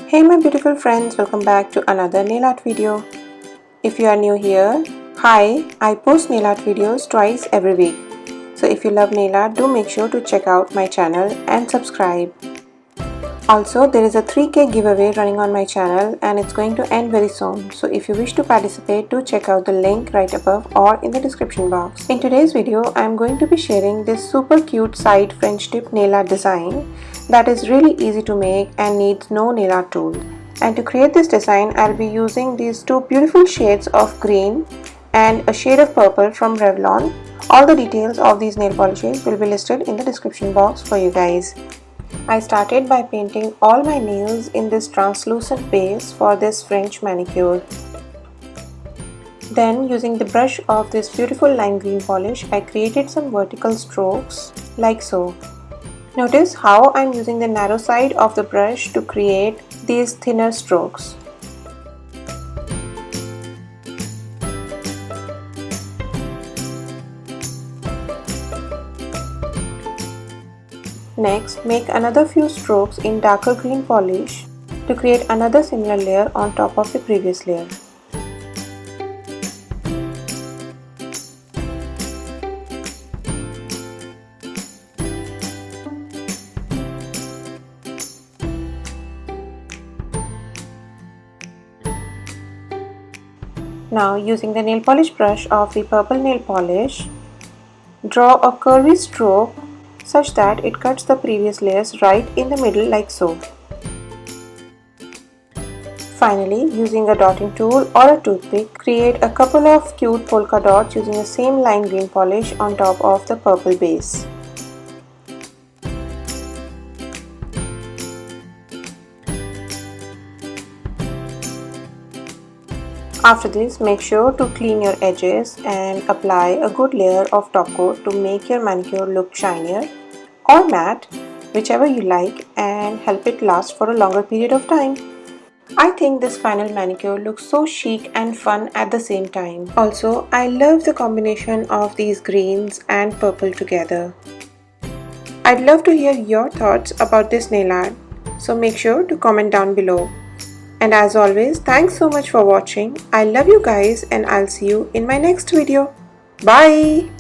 Hey my beautiful friends, welcome back to another nail art video. If you are new here, hi, I post nail art videos twice every week. So if you love nail art, do make sure to check out my channel and subscribe. Also, there is a 3K giveaway running on my channel and it's going to end very soon. So if you wish to participate, do check out the link right above or in the description box. In today's video, I am going to be sharing this super cute side French tip nail art design that is really easy to make and needs no nail art tool. And to create this design, I'll be using these two beautiful shades of green and a shade of purple from L.O.L. All the details of these nail polishes will be listed in the description box for you guys. I started by painting all my nails in this translucent base for this French manicure. Then, using the brush of this beautiful lime green polish, I created some vertical strokes like so. Notice how I'm using the narrow side of the brush to create these thinner strokes. Next, make another few strokes in darker green polish to create another similar layer on top of the previous layer. Now, using the nail polish brush of the purple nail polish, draw a curvy stroke such that it cuts the previous layers right in the middle like so. Finally, using a dotting tool or a toothpick, create a couple of cute polka dots using the same lime green polish on top of the purple base. After this, make sure to clean your edges and apply a good layer of top coat to make your manicure look shinier or matte, whichever you like, and help it last for a longer period of time. I think this final manicure looks so chic and fun at the same time. Also, I love the combination of these greens and purple together. I'd love to hear your thoughts about this nail art, so make sure to comment down below. And as always, thanks so much for watching. I love you guys and I'll see you in my next video. Bye!